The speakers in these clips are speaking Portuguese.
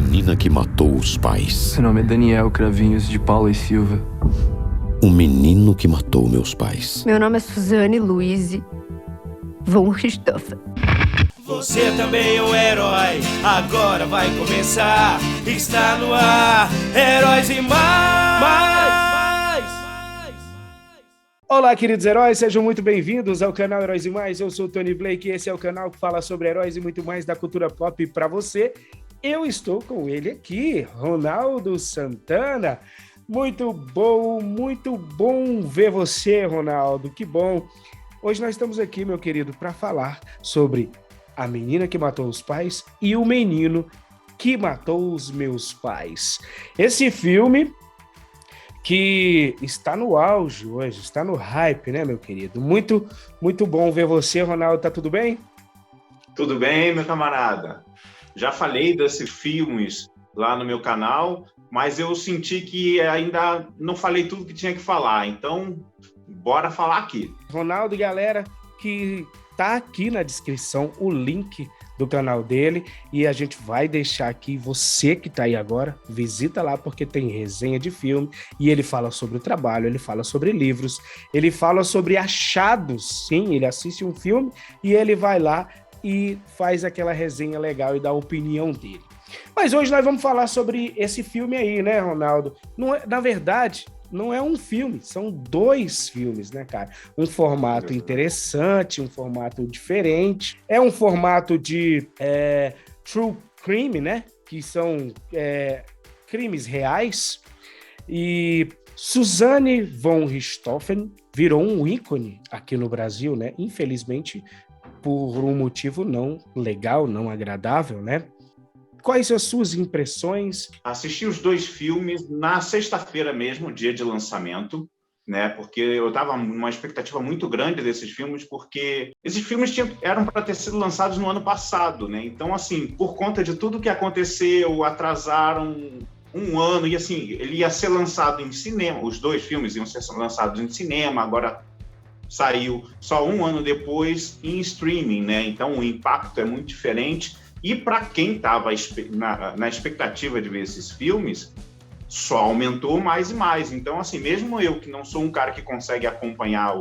menina que matou os pais. Meu nome é Daniel Cravinhos de Paula e Silva. O menino que matou meus pais. Meu nome é Suzane Luiz von Richthofen. Você também é um herói, agora vai começar. Está no ar, Heróis e Mais. Olá, queridos heróis, sejam muito bem-vindos ao canal Heróis e Mais. Eu sou o Tony Blake e esse é o canal que fala sobre heróis e muito mais da cultura pop para você. Eu estou com ele aqui, Ronaldo Santana. Muito bom ver você, Ronaldo, que bom. Hoje nós estamos aqui, meu querido, para falar sobre A Menina que Matou os Pais e O Menino que Matou os Meus Pais. Esse filme que está no auge hoje, está no hype, né, meu querido? Muito bom ver você, Ronaldo. Tá tudo bem? Tudo bem, meu camarada. Já falei desses filmes lá no meu canal, mas eu senti que ainda não falei tudo que tinha que falar, então bora falar aqui. Ronaldo e galera, que tá aqui na descrição o link do canal dele e a gente vai deixar aqui, você que tá aí agora, visita lá porque tem resenha de filme e ele fala sobre o trabalho, ele fala sobre livros, ele fala sobre achados, sim, ele assiste um filme e ele vai lá e faz aquela resenha legal e dá a opinião dele. Mas hoje nós vamos falar sobre esse filme aí, né, Ronaldo? Não é, na verdade, não é um filme, são dois filmes, né, cara? Um formato interessante, um formato diferente. É um formato de true crime, né? Que são crimes reais. E Suzane von Richthofen virou um ícone aqui no Brasil, né? Infelizmente, por um motivo não legal, não agradável, né? Quais as suas impressões? Assisti os dois filmes na sexta-feira mesmo, dia de lançamento, né? Porque eu estava numa expectativa muito grande desses filmes, porque esses filmes eram para ter sido lançados no ano passado, né? Então, assim, por conta de tudo que aconteceu, atrasaram um ano, e assim, ele ia ser lançado em cinema, os dois filmes iam ser lançados em cinema, agora saiu só um ano depois em streaming, né? Então, o impacto é muito diferente. E para quem estava na expectativa de ver esses filmes, só aumentou mais e mais. Então, assim, mesmo eu, que não sou um cara que consegue acompanhar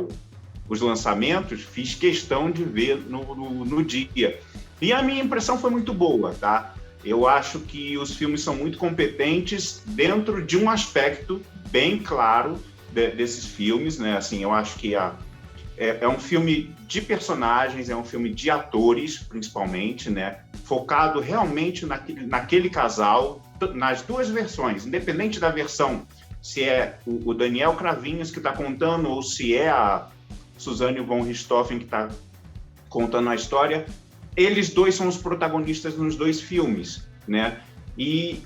os lançamentos, fiz questão de ver no dia. E a minha impressão foi muito boa, tá? Eu acho que os filmes são muito competentes dentro de um aspecto bem claro desses filmes, né? Assim, eu acho que é um filme de personagens, é um filme de atores, principalmente, né? Focado realmente naquele casal, nas duas versões, independente da versão, se é o Daniel Cravinhos que está contando ou se é a Suzane von Richthofen que está contando a história, eles dois são os protagonistas nos dois filmes, né? E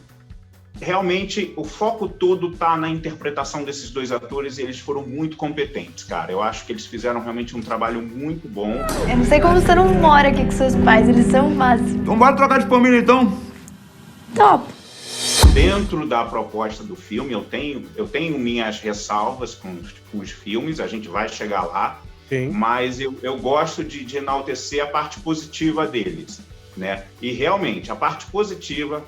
realmente o foco todo tá na interpretação desses dois atores e eles foram muito competentes, cara. Eu acho que eles fizeram realmente um trabalho muito bom. Eu não sei como você não mora aqui com seus pais, eles são o máximo. Então bora trocar de família, então? Top! Dentro da proposta do filme, eu tenho minhas ressalvas com os filmes, a gente vai chegar lá. Sim. Mas eu gosto de enaltecer a parte positiva deles, né? E realmente, a parte positiva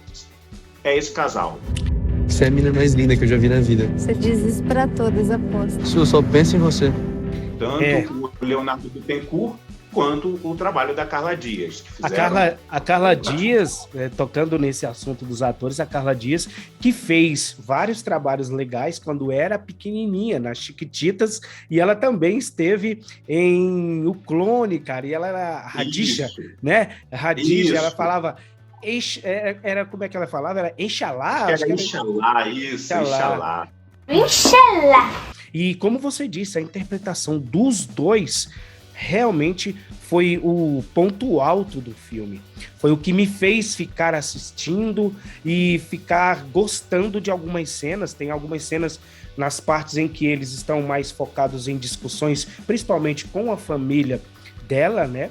é esse casal. Você é a menina mais linda que eu já vi na vida. Você diz isso pra todas, aposto. Su, só penso em você. Tanto o Leonardo Bittencourt quanto o trabalho da Carla Dias. Que fizeram... A Carla Dias, tocando nesse assunto dos atores, a Carla Dias, que fez vários trabalhos legais quando era pequenininha, nas Chiquititas, e ela também esteve em O Clone, cara, e ela era Radisha, né? Radisha, ela falava... Era como é que ela falava? Era Exalá? Era Exalá, isso, Exalá. Inxalá! E como você disse, a interpretação dos dois realmente foi o ponto alto do filme. Foi o que me fez ficar assistindo e ficar gostando de algumas cenas. Tem algumas cenas nas partes em que eles estão mais focados em discussões, principalmente com a família dela, né?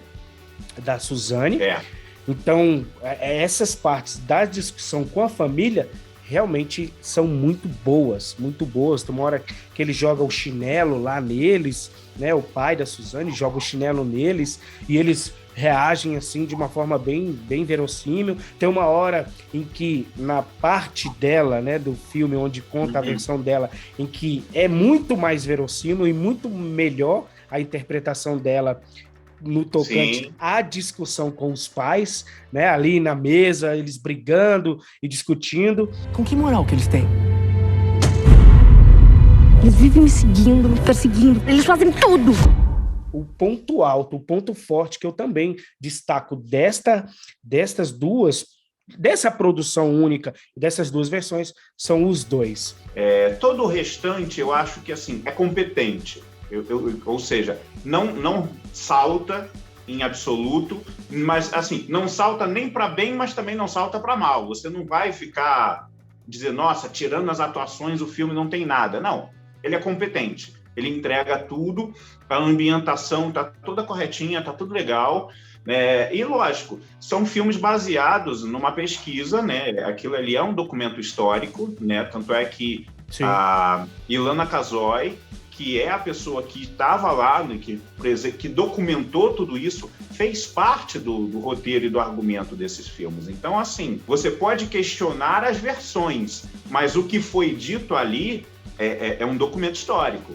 Da Suzane. Então, essas partes da discussão com a família realmente são muito boas, muito boas. Tem uma hora que ele joga o chinelo lá neles, né? O pai da Suzane joga o chinelo neles e eles reagem assim de uma forma bem verossímil. Tem uma hora em que, na parte dela, né, do filme, onde conta a versão dela, em que é muito mais verossímil e muito melhor a interpretação dela no tocante à discussão com os pais, né, ali na mesa, eles brigando e discutindo. Com que moral que eles têm? Eles vivem me seguindo, me perseguindo. Eles fazem tudo. O ponto alto, o ponto forte que eu também destaco destas duas, dessa produção única, dessas duas versões, são os dois. Todo o restante, eu acho que assim, é competente. Ou seja, não salta em absoluto, mas assim, não salta nem para bem, mas também não salta para mal. Você não vai ficar dizer, nossa, tirando as atuações, o filme não tem nada. Não, ele é competente. Ele entrega tudo, a ambientação tá toda corretinha, tá tudo legal. E lógico, são filmes baseados numa pesquisa, né? Aquilo ali é um documento histórico, né? Tanto é que a Ilana Kasoy, que é a pessoa que estava lá, né, que documentou tudo isso, fez parte do roteiro e do argumento desses filmes. Então, assim, você pode questionar as versões, mas o que foi dito ali é um documento histórico.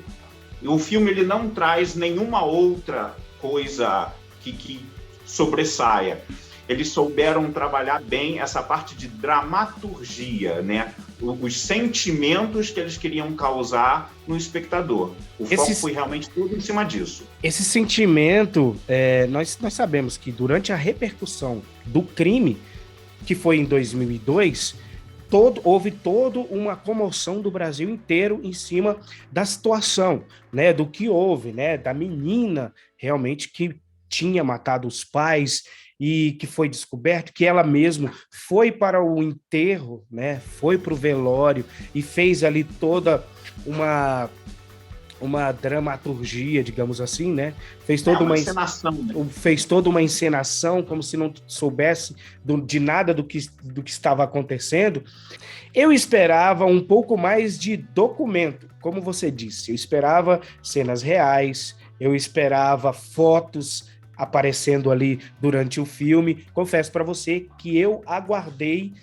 O filme ele não traz nenhuma outra coisa que sobressaia. Eles souberam trabalhar bem essa parte de dramaturgia, né? Os sentimentos que eles queriam causar no espectador. O foco foi realmente tudo em cima disso. Esse sentimento, nós sabemos que durante a repercussão do crime, que foi em 2002, houve toda uma comoção do Brasil inteiro em cima da situação, né? Do que houve, né? Da menina realmente que tinha matado os pais e que foi descoberto que ela mesma foi para o enterro, né? Foi para o velório e fez ali toda uma dramaturgia, digamos assim, né? Fez toda uma encenação, né? Fez toda uma encenação, como se não soubesse de nada do que estava acontecendo. Eu esperava um pouco mais de documento, como você disse. Eu esperava cenas reais, eu esperava fotos aparecendo ali durante o filme. Confesso para você que eu aguardei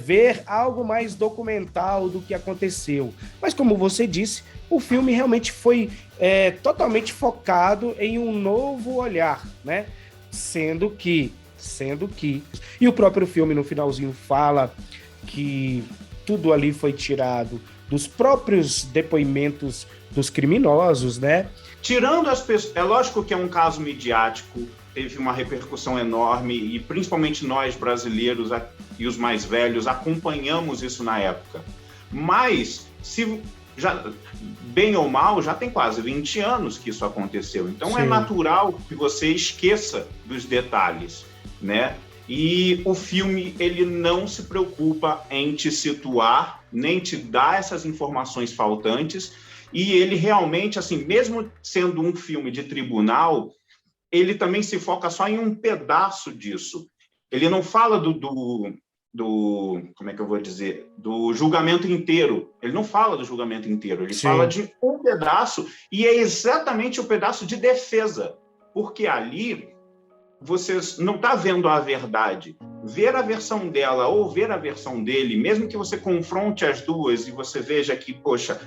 ver algo mais documental do que aconteceu. Mas como você disse, o filme realmente foi totalmente focado em um novo olhar, né? Sendo que... E o próprio filme no finalzinho fala que tudo ali foi tirado dos próprios depoimentos dos criminosos, né? Tirando as pessoas... É lógico que é um caso midiático, teve uma repercussão enorme e principalmente nós brasileiros e os mais velhos acompanhamos isso na época. Mas, bem ou mal, já tem quase 20 anos que isso aconteceu. Então é natural que você esqueça dos detalhes, né? E o filme, ele não se preocupa em te situar, nem te dar essas informações faltantes. E ele realmente, assim, mesmo sendo um filme de tribunal, ele também se foca só em um pedaço disso. Ele não fala como é que eu vou dizer? Do julgamento inteiro. Ele não fala do julgamento inteiro, ele fala de um pedaço, e é exatamente o pedaço de defesa. Porque ali você não está vendo a verdade. Ver a versão dela ou ver a versão dele, mesmo que você confronte as duas e você veja que, poxa,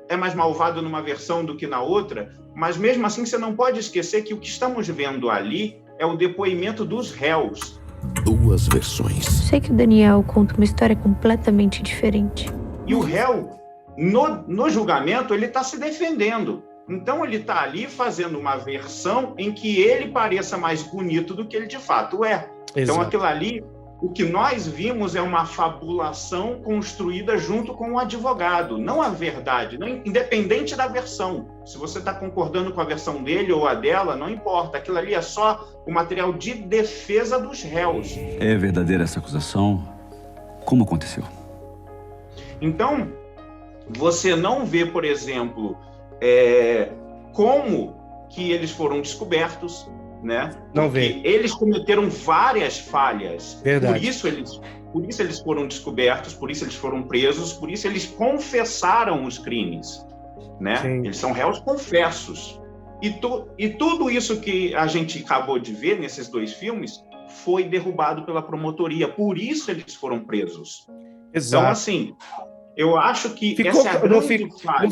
é mais malvado numa versão do que na outra, mas mesmo assim você não pode esquecer que o que estamos vendo ali é o depoimento dos réus. Duas versões. Sei que o Daniel conta uma história completamente diferente. E o réu, no julgamento, ele está se defendendo. Então ele está ali fazendo uma versão em que ele pareça mais bonito do que ele de fato é. Exato. Então aquilo ali, o que nós vimos é uma fabulação construída junto com o advogado, não a verdade, independente da versão. Se você está concordando com a versão dele ou a dela, não importa. Aquilo ali é só o material de defesa dos réus. É verdadeira essa acusação? Como aconteceu? Então, você não vê, por exemplo, como que eles foram descobertos, né? Não vê. Eles cometeram várias falhas. Verdade. Por isso eles foram descobertos, por isso eles foram presos, por isso eles confessaram os crimes, né? Sim. Eles são réus confessos. E tudo isso que a gente acabou de ver nesses 2 filmes foi derrubado pela promotoria, por isso eles foram presos. Exato. Então, assim, eu acho que ficou, essa é a grande falha.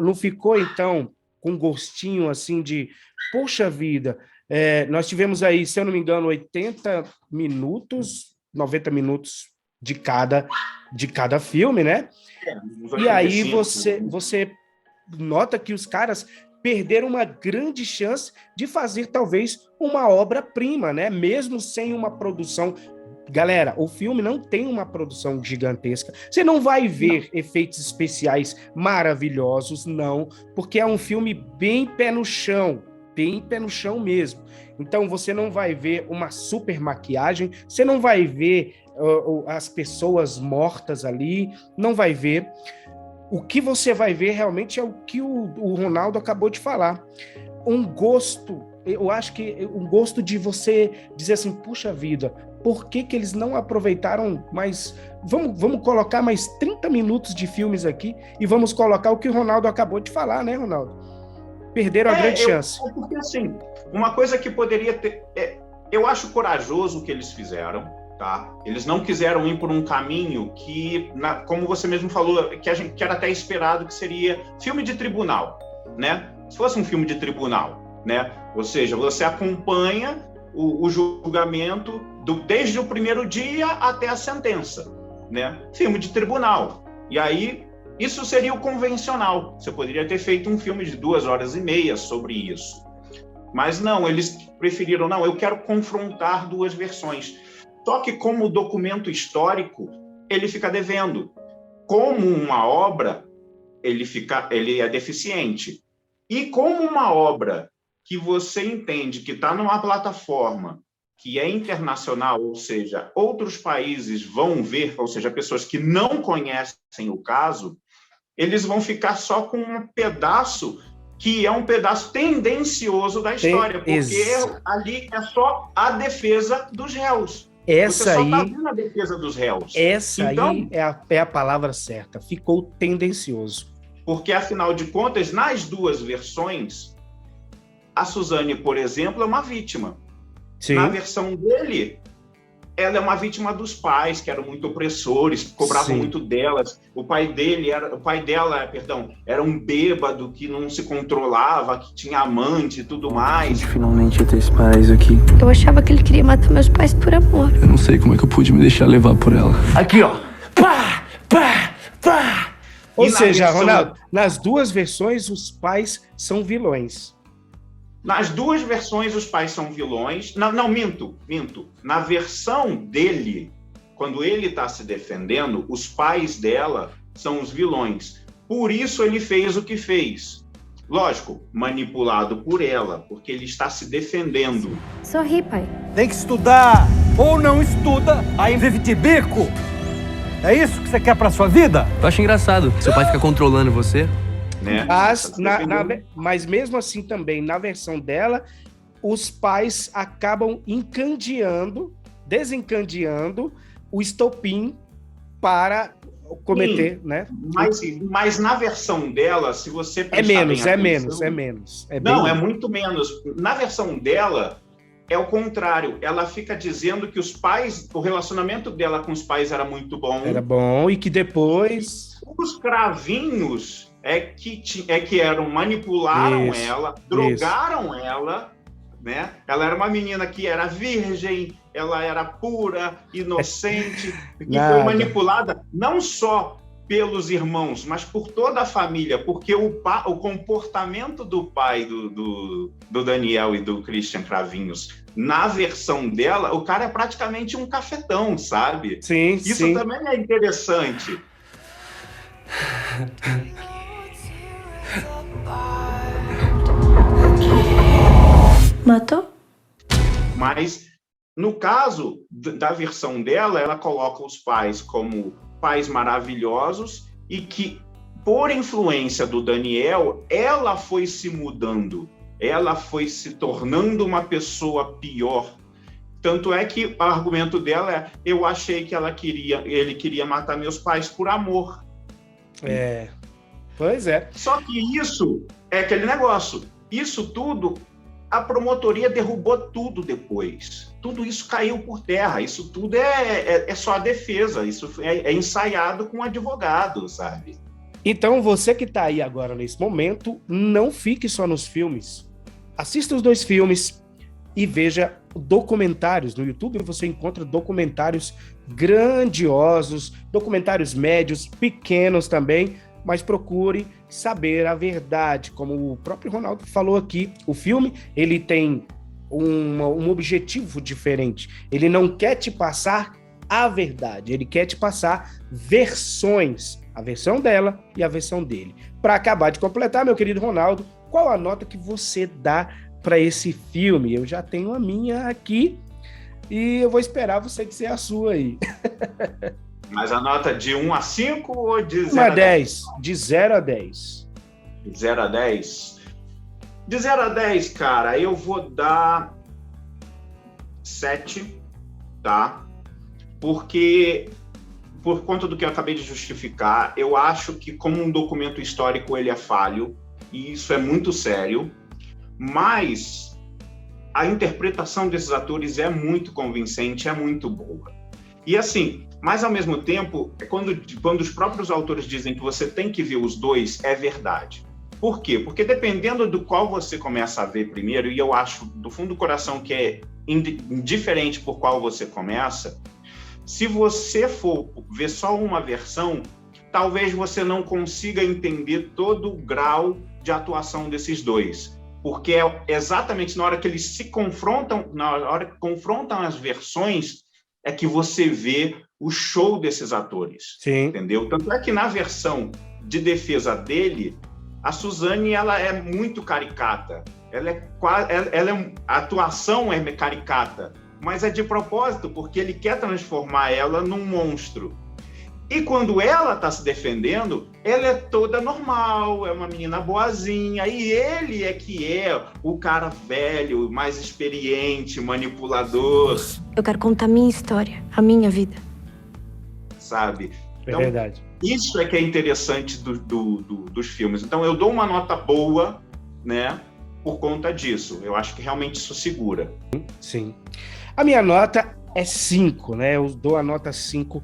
Não ficou, então, com gostinho, assim, de, poxa vida, nós tivemos aí, se eu não me engano, 80 minutos, 90 minutos de cada filme, né? E aí você nota que os caras perderam uma grande chance de fazer, talvez, uma obra-prima, né? Mesmo sem uma produção. Galera, o filme não tem uma produção gigantesca. Você não vai ver efeitos especiais maravilhosos, não, porque é um filme bem pé no chão mesmo. Então, você não vai ver uma super maquiagem, você não vai ver as pessoas mortas ali, não vai ver. O que você vai ver realmente é o que o Ronaldo acabou de falar. Um gosto, eu acho que um gosto de você dizer assim, puxa vida, por que eles não aproveitaram mais... Vamos colocar mais 30 minutos de filmes aqui e vamos colocar o que o Ronaldo acabou de falar, né, Ronaldo? Perderam a grande chance. Porque, assim, uma coisa que poderia ter... eu acho corajoso o que eles fizeram, tá? Eles não quiseram ir por um caminho que, como você mesmo falou, que era até esperado que seria filme de tribunal, né? Se fosse um filme de tribunal, né? Ou seja, você acompanha o julgamento desde o primeiro dia até a sentença, né? Filme de tribunal. E aí, isso seria o convencional. Você poderia ter feito um filme de 2h30 sobre isso. Mas não, eles preferiram, não, eu quero confrontar 2 versões. Só que como documento histórico, ele fica devendo. Como uma obra, ele é deficiente. E como uma obra que você entende que está numa plataforma que é internacional, ou seja, outros países vão ver, ou seja, pessoas que não conhecem o caso, eles vão ficar só com um pedaço que é um pedaço tendencioso da história, porque ali é só a defesa dos réus. Você só está vendo a defesa dos réus. Essa aí é a palavra certa. Ficou tendencioso. Porque, afinal de contas, nas 2 versões, a Suzane, por exemplo, é uma vítima. Sim. Na versão dele, ela é uma vítima dos pais, que eram muito opressores, cobravam muito delas. O pai dela, era um bêbado que não se controlava, que tinha amante e tudo mais. A gente finalmente ia ter esse paraíso aqui. Eu achava que ele queria matar meus pais por amor. Eu não sei como é que eu pude me deixar levar por ela. Aqui, ó. Pá, pá, pá. Ou seja, Ronaldo, nas 2 versões, os pais são vilões. Nas 2 versões, os pais são vilões. Não, minto. Na versão dele, quando ele está se defendendo, os pais dela são os vilões. Por isso ele fez o que fez. Lógico, manipulado por ela, porque ele está se defendendo. Sorri, pai. Tem que estudar, ou não estuda, aí vive de bico. É isso que você quer pra sua vida? Eu acho engraçado. Seu pai fica controlando você. Né? Mas mesmo assim também, na versão dela, os pais acabam desencadeando o estopim para cometer, né? Mas na versão dela, se você prestar é menos. É muito menos. Na versão dela, é o contrário. Ela fica dizendo que o relacionamento dela com os pais era muito bom. Era bom, e que depois... Os cravinhos manipularam ela, drogaram ela, né? Ela era uma menina que era virgem, ela era pura, inocente, e foi manipulada não só pelos irmãos, mas por toda a família, porque o comportamento do pai do Daniel e do Christian Cravinhos, na versão dela, o cara é praticamente um cafetão, sabe? Sim, Isso também é interessante. Matou? Mas, no caso da versão dela, ela coloca os pais como pais maravilhosos e que, por influência do Daniel, ela foi se mudando, ela foi se tornando uma pessoa pior. Tanto é que o argumento dela é: eu achei que ele queria matar meus pais por amor. Pois é. Só que isso é aquele negócio. Isso tudo, a promotoria derrubou tudo depois. Tudo isso caiu por terra. Isso tudo é só a defesa. Isso é ensaiado com advogado, sabe? Então, você que está aí agora nesse momento, não fique só nos filmes. Assista os 2 filmes e veja documentários. No YouTube você encontra documentários grandiosos, documentários médios, pequenos também, mas procure saber a verdade. Como o próprio Ronaldo falou aqui, o filme ele tem um objetivo diferente. Ele não quer te passar a verdade, ele quer te passar versões, a versão dela e a versão dele. Para acabar de completar, meu querido Ronaldo, qual a nota que você dá para esse filme? Eu já tenho a minha aqui e eu vou esperar você dizer a sua aí. Mas a nota de 1 a 5 ou de 0 1 a a 10? De 0 a 10. De 0 a 10? De 0 a 10, cara, eu vou dar 7, tá? Porque, por conta do que eu acabei de justificar, eu acho que como um documento histórico ele é falho, e isso é muito sério, mas a interpretação desses atores é muito convincente, é muito boa. E assim, mas ao mesmo tempo, quando os próprios autores dizem que você tem que ver os 2, é verdade. Por quê? Porque dependendo do qual você começa a ver primeiro, e eu acho do fundo do coração que é indiferente por qual você começa, se você for ver só uma versão, talvez você não consiga entender todo o grau de atuação desses 2. Porque é exatamente na hora que eles se confrontam, na hora que confrontam as versões, é que você vê o show desses atores. Sim. Entendeu? Tanto é que na versão de defesa dele, a Suzane, ela é muito caricata. A atuação é caricata, mas é de propósito, porque ele quer transformar ela num monstro. E quando ela está se defendendo, ela é toda normal, é uma menina boazinha, e ele é que é o cara velho, mais experiente, manipulador. Eu quero contar a minha história, a minha vida. Sabe? É verdade. Isso é que é interessante dos filmes. Então, eu dou uma nota boa, né, por conta disso. Eu acho que realmente isso segura. Sim. A minha nota é 5, né? Eu dou a nota 5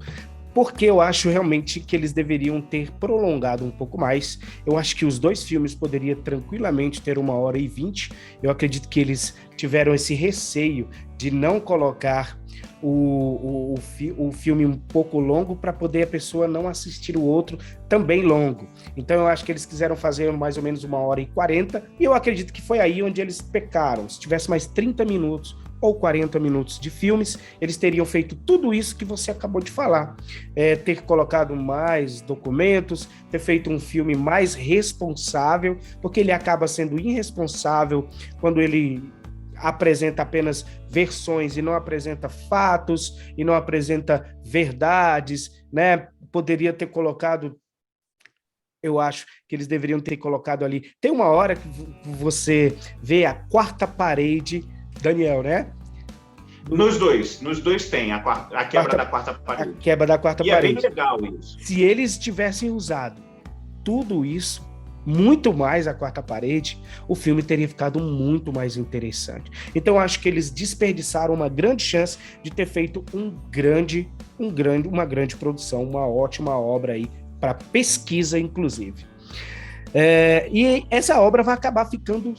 porque eu acho realmente que eles deveriam ter prolongado um pouco mais. Eu acho que os 2 filmes poderiam tranquilamente ter 1h20. Eu acredito que eles tiveram esse receio de não colocar o filme um pouco longo para poder a pessoa não assistir o outro também longo. Então eu acho que eles quiseram fazer mais ou menos 1h40 e eu acredito que foi aí onde eles pecaram. Se tivesse mais 30 minutos ou 40 minutos de filmes, eles teriam feito tudo isso que você acabou de falar. Ter colocado mais documentos, ter feito um filme mais responsável, porque ele acaba sendo irresponsável quando ele apresenta apenas versões e não apresenta fatos e não apresenta verdades, né? Poderia ter colocado, eu acho que eles deveriam ter colocado ali. Tem uma hora que você vê a quarta parede, Daniel, né? Nos dois tem a quebra da quarta parede. A quebra da quarta parede. É bem legal isso. Se eles tivessem usado tudo isso, muito mais a quarta parede, o filme teria ficado muito mais interessante. Então, eu acho que eles desperdiçaram uma grande chance de ter feito uma grande produção, uma ótima obra aí, para pesquisa, inclusive. E essa obra vai acabar ficando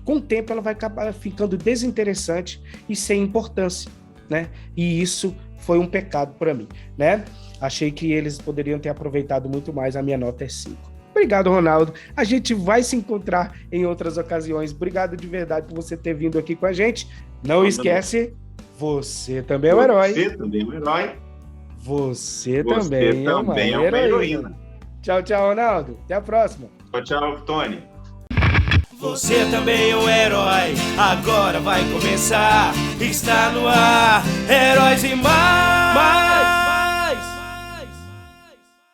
com o tempo ela vai acabar ficando desinteressante e sem importância, né? E isso foi um pecado para mim, né? Achei que eles poderiam ter aproveitado muito mais, a minha nota é 5. Obrigado, Ronaldo. A gente vai se encontrar em outras ocasiões. Obrigado de verdade por você ter vindo aqui com a gente. Não esquece, você também é um herói. Você também é um herói. Você também é uma heroína. Tchau, tchau, Ronaldo. Até a próxima. Tchau, tchau, Tony. Você também é um herói, agora vai começar. Está no ar, Heróis e Mais.